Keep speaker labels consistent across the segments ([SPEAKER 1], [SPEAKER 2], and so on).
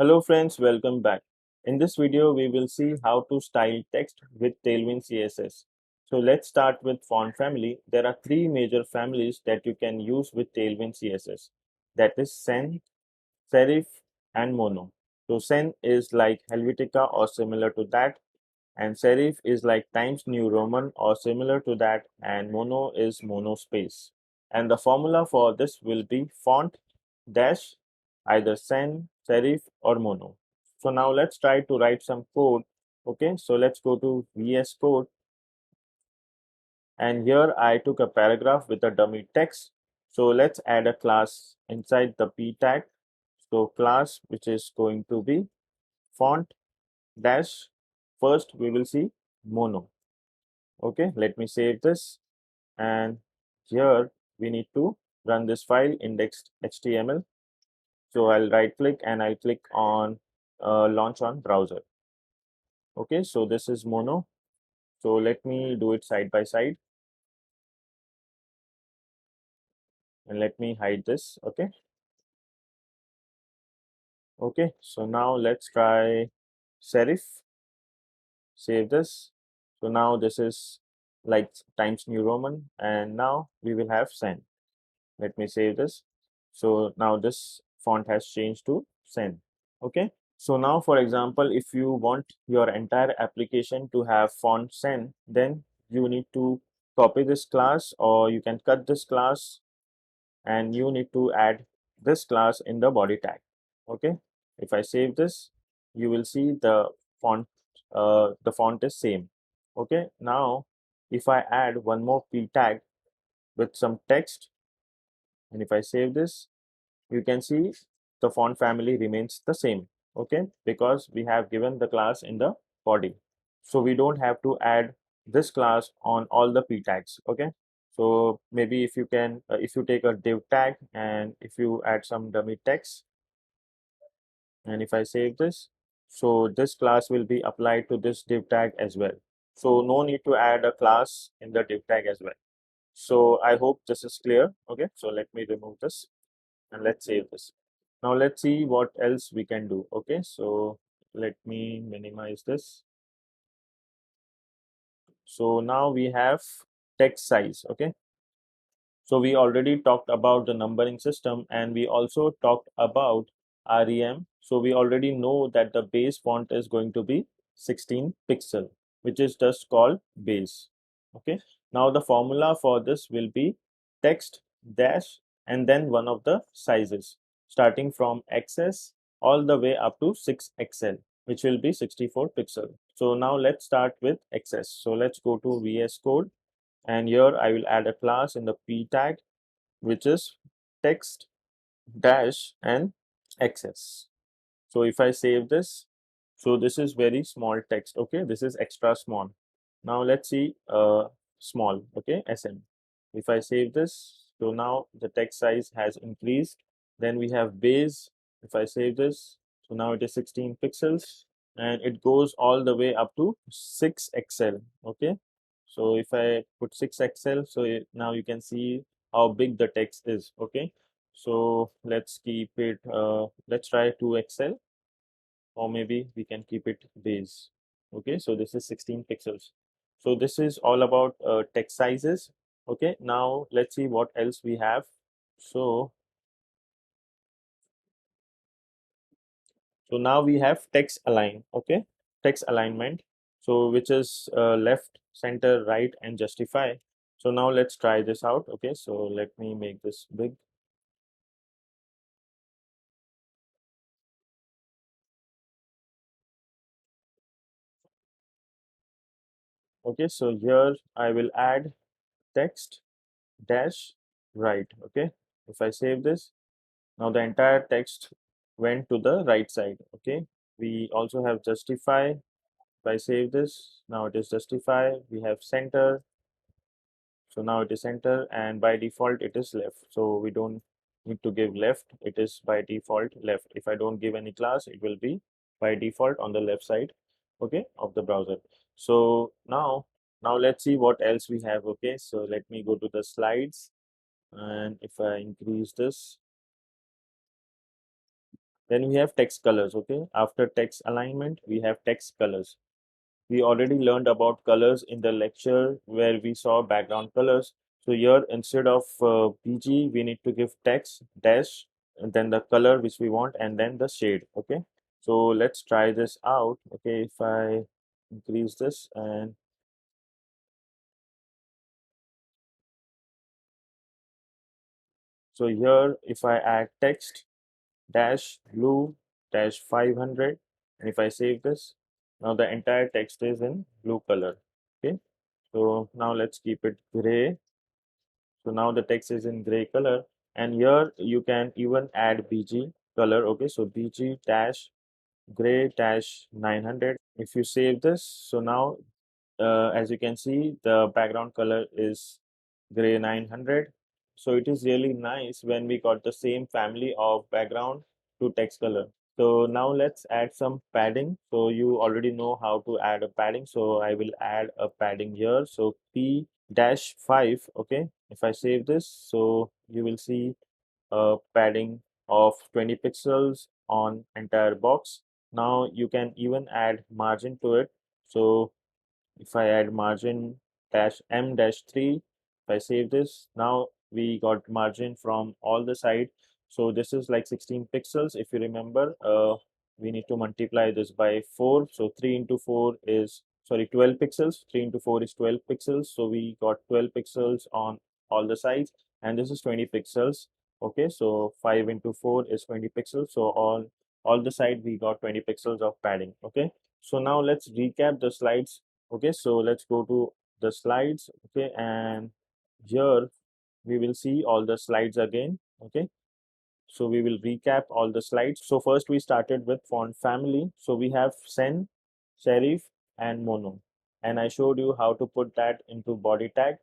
[SPEAKER 1] Hello friends, welcome back. In this video, we will see how to style text with Tailwind CSS. So let's start with font family. There are three major families that you can use with Tailwind CSS. That is Sans, Serif, and Mono. So Sans is like Helvetica or similar to that, and Serif is like Times New Roman or similar to that, and Mono is monospace. And the formula for this will be font dash either sans, serif, or mono. So now let's try to write some code. Okay, so let's go to VS Code, and here I took a paragraph with a dummy text. So let's add a class inside the p tag. So class which is going to be font dash, first we will see mono. Okay, let me save this, and here we need to run this file index.html. So I'll right click and I'll click on launch on browser. Okay, so this is mono. So let me do it side by side, and let me hide this. Okay, so now let's try serif. Save this. So now this is like Times New Roman, and now we will have sans. Let me save this. So now this font has changed to sans. Okay, so now for example, if you want your entire application to have font sans, then you need to copy this class, or you can cut this class, and you need to add this class in the body tag. Okay, if I save this, you will see font the font is same. Okay, now if I add one more p tag with some text, and if I save this, you can see the font family remains the same. Okay, because we have given the class in the body, so we don't have to add this class on all the p tags. Okay, so maybe if you can if you take a div tag and if you add some dummy text, and if I save this, so this class will be applied to this div tag as well. So no need to add a class in the div tag as well. So I hope this is clear. Okay, so let me remove this and let's save this. Now let's see what else we can do. Okay, so let me minimize this. So now we have text size. Okay, so we already talked about the numbering system, and we also talked about REM. So we already know that the base font is going to be 16 pixel, which is just called base. Okay, now the formula for this will be text dash and then one of the sizes starting from XS all the way up to 6XL, which will be 64 pixel. So now let's start with XS. So let's go to VS Code, and here I will add a class in the p tag which is text dash and XS. So if I save this, so this is very small text. Okay, this is extra small. Now let's see small. Okay, SM. If I save this, so now the text size has increased. Then we have base. If I save this, so now it is 16 pixels, and it goes all the way up to 6XL. Okay, so if I put 6XL, so now you can see how big the text is. Okay, so let's keep it let's try 2XL, or maybe we can keep it base. Okay, so this is 16 pixels. So this is all about text sizes. Okay, now let's see what else we have. So now we have text align. Okay, text alignment, so which is left, center, right, and justify. So now let's try this out. Okay, so let me make this big. Okay, so here I will add text dash right. Okay, if I save this, now the entire text went to the right side. Okay, we also have justify. If I save this, now it is justify. We have center, so now it is center, and by default it is left. So we don't need to give left, it is by default left. If I don't give any class, it will be by default on the left side, okay, of the browser. So now let's see what else we have. Okay, so let me go to the slides, and if I increase this, Then we have text colors. Okay, after text alignment we have text colors. We already learned about colors in the lecture where we saw background colors. So here instead of BG we need to give text dash and then the color which we want and then the shade. Okay, so let's try this out. Okay, if I increase this, and so here if I add text dash blue dash 500, and if I save this, now the entire text is in blue color. Okay, so now let's keep it gray. So now the text is in gray color, and here you can even add BG color. Okay, so BG dash gray dash 900. If you save this, so now as you can see, the background color is gray 900. So it is really nice when we got the same family of background to text color. So now let's add some padding. So you already know how to add a padding. So I will add a padding here. So P dash 5. Okay, if I save this, so you will see a padding of 20 pixels on entire box. Now you can even add margin to it. So if I add margin dash M dash 3, if I save this, now we got margin from all the side. So this is like 16 pixels. If you remember, we need to multiply this by 4. So 3 into 4 is, sorry, 12 pixels. 3 into 4 is 12 pixels. So we got 12 pixels on all the sides, and this is 20 pixels. Okay, so 5 into 4 is 20 pixels. So all the side we got 20 pixels of padding. Okay, so now let's recap the slides. Okay, so let's go to the slides. Okay, and here we will see all the slides again. Okay, so we will recap all the slides. So first we started with font family. So we have Sen, Serif, and Mono. And I showed you how to put that into body tag.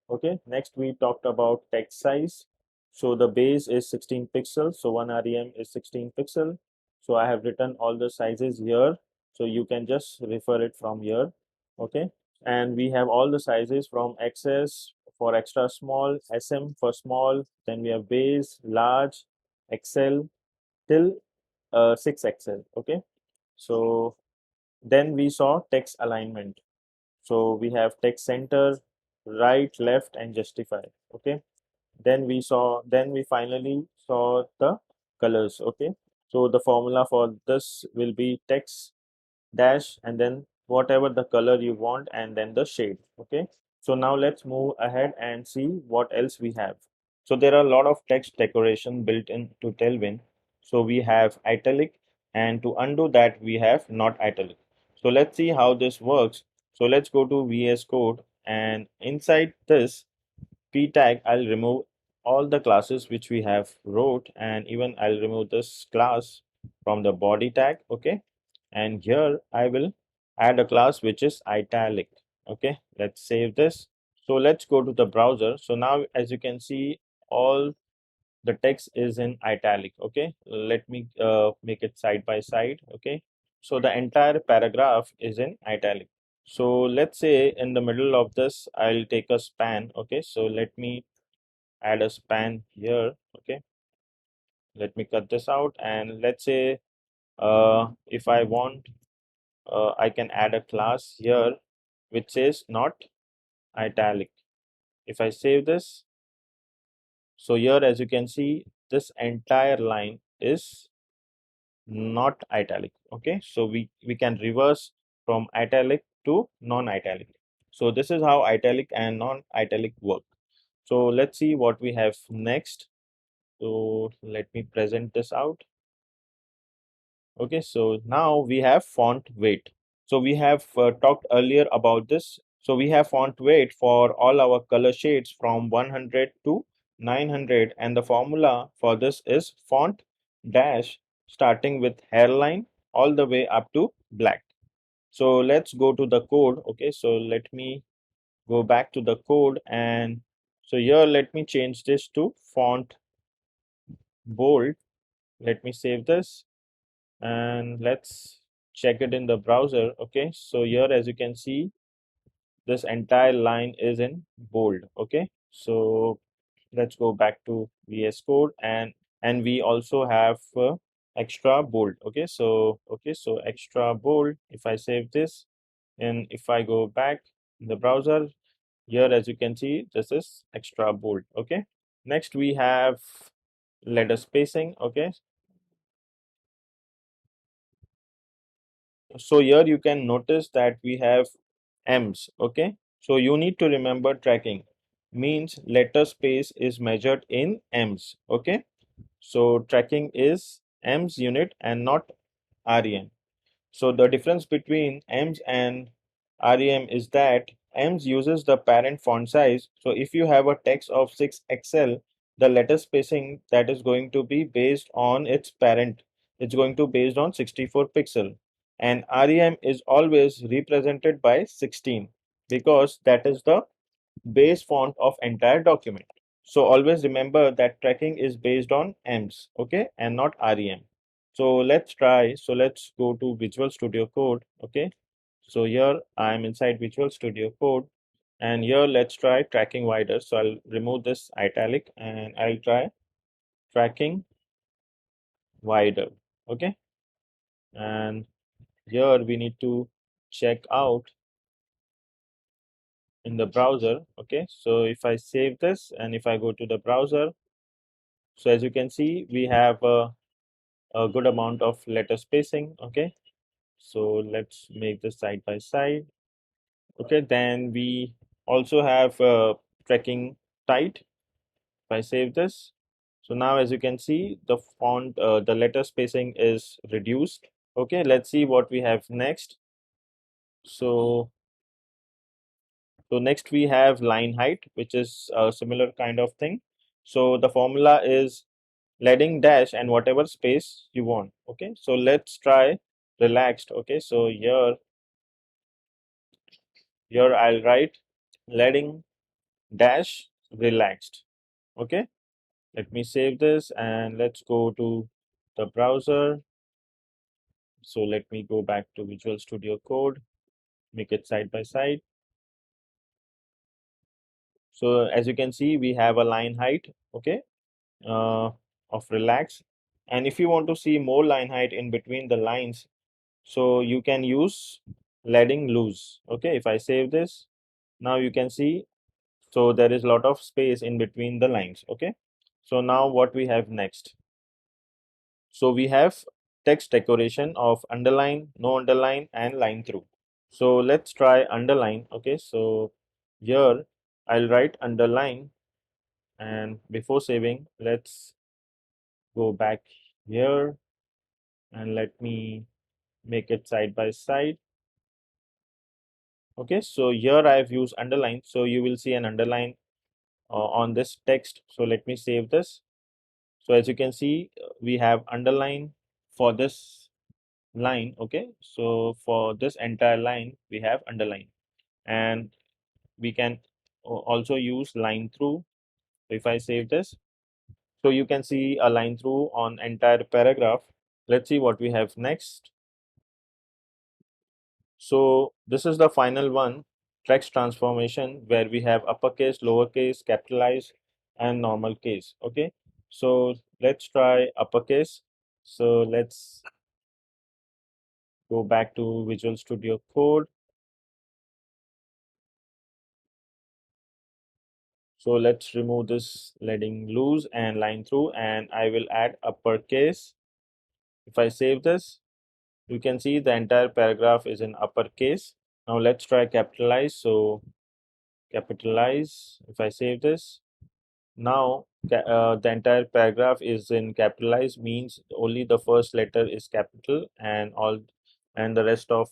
[SPEAKER 1] Okay, next we talked about text size. So the base is 16 pixels. So one REM is 16 pixel. So I have written all the sizes here. So you can just refer it from here. Okay, and we have all the sizes from XS for extra small, SM for small, then we have base, large, XL till 6XL. Okay, so then we saw text alignment. So we have text center, right, left, and justify. Okay, then we finally saw the colors. Okay, so the formula for this will be text dash and then whatever the color you want and then the shade. Okay, so now let's move ahead and see what else we have. So there are a lot of text decoration built into Tailwind. So we have italic, and to undo that we have not italic. So let's see how this works. So let's go to VS Code, and inside this p tag I'll remove all the classes which we have wrote, and even I'll remove this class from the body tag. Okay, and here I will add a class which is italic. Okay, let's save this. So let's go to the browser. So now as you can see, all the text is in italic. Okay, let me make it side by side. Okay, so the entire paragraph is in italic. So let's say in the middle of this I'll take a span. Okay, so let me add a span here. Okay, let me cut this out, and let's say if I want, I can add a class here which says not italic. If I save this, so here as you can see, this entire line is not italic. Okay, so we can reverse from italic to non-italic. So this is how italic and non-italic work. So let's see what we have next. So let me present this out. Okay, so now we have font weight. So we have talked earlier about this. So we have font weight for all our color shades from 100 to 900, and the formula for this is font dash starting with hairline all the way up to black. So let's go to the code. Okay, so let me go back to the code, and so here let me change this to font bold. Let me save this, and let's check it in the browser. Okay, so here as you can see, this entire line is in bold. Okay, so let's go back to VS Code, and we also have extra bold. Okay, so extra bold. If I save this and if I go back in the browser, here as you can see, this is extra bold. Okay, next we have letter spacing. Okay, so here you can notice that we have M's. Okay, so you need to remember tracking means letter space is measured in M's. Okay, so tracking is M's unit and not REM. So the difference between EMS and REM is that EMS uses the parent font size. So if you have a text of 6XL, the letter spacing that is going to be based on its parent. It's going to based on 64 pixel. And REM is always represented by 16 because that is the base font of entire document. So always remember that tracking is based on EMS, okay, and not REM. So let's try. So let's go to Visual Studio Code, okay. So here I'm inside Visual Studio Code, and here let's try tracking wider. So I'll remove this italic and I'll try tracking wider, okay. And here we need to check out in the browser, okay. So if I save this and if I go to the browser, so as you can see, we have a good amount of letter spacing. Okay, so let's make this side by side. Okay, then we also have tracking tight. If I save this, so now as you can see, the font, the letter spacing is reduced. Okay, let's see what we have next. So, so next we have line height, which is a similar kind of thing. So the formula is leading dash and whatever space you want. Okay, so let's try relaxed. Okay, so here I'll write leading dash relaxed. Okay, let me save this and let's go to the browser. So let me go back to Visual Studio Code, make it side by side. So as you can see, we have a line height, okay, of relax. And if you want to see more line height in between the lines, so you can use leading loose. Okay, if I save this, now you can see, so there is a lot of space in between the lines. Okay, so now what we have next, so we have text decoration of underline, no underline, and line through. So let's try underline. Okay, so here I'll write underline, and before saving, let's go back here and let me make it side by side. Okay, so here I've used underline, so you will see an underline on this text. So let me save this. So as you can see, we have underline for this line. Okay, so for this entire line we have underline, and we can also use line through. If I save this, so you can see a line through on entire paragraph. Let's see what we have next. So this is the final one, text transformation, where we have uppercase, lowercase, capitalize, and normal case. Okay, so let's try uppercase. So let's go back to Visual Studio Code. So let's remove this leading loose and line through, and I will add uppercase. If I save this, you can see the entire paragraph is in uppercase. Now let's try capitalize. So capitalize. If I save this, now the entire paragraph is in capitalize, means only the first letter is capital and the rest of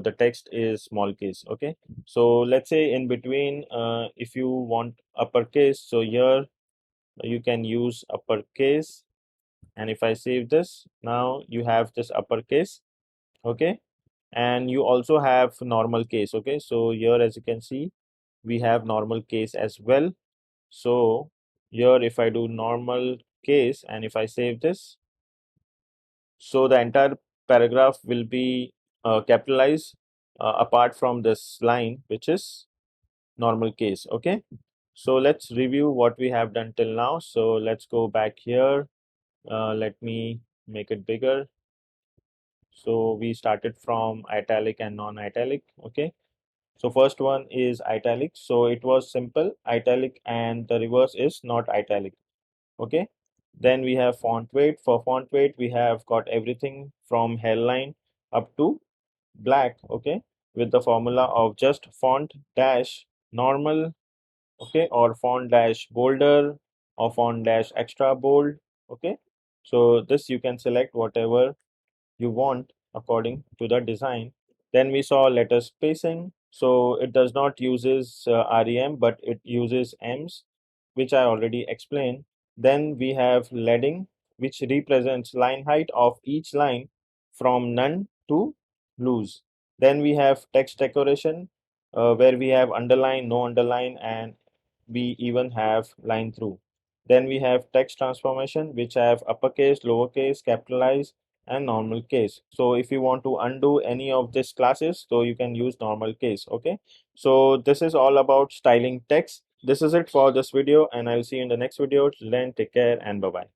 [SPEAKER 1] the text is small case. Okay, so let's say in between, if you want uppercase, so here you can use uppercase, and if I save this, now you have this uppercase. Okay, and you also have normal case. Okay, so here as you can see, we have normal case as well. So here if I do normal case and if I save this, so the entire paragraph will be capitalized apart from this line, which is normal case. Okay, so let's review what we have done till now. So let's go back here. Let me make it bigger. So we started from italic and non-italic. Okay, so first one is italic. So it was simple italic, and the reverse is not italic. Okay, then we have font weight. For font weight, we have got everything from hairline up to black. Okay, with the formula of just font dash normal, okay, or font dash bolder, or font dash extra bold. Okay, so this you can select whatever you want according to the design. Then we saw letter spacing. So it does not uses rem, but it uses ems, which I already explained. Then we have leading, which represents line height of each line from none to loose. Then we have text decoration, where we have underline, no underline, and we even have line through. Then we have text transformation, which have uppercase, lowercase, capitalize, and normal case. So if you want to undo any of these classes, so you can use normal case. Okay, so this is all about styling text. This is it for this video, and I'll see you in the next video. Till then, take care and bye bye.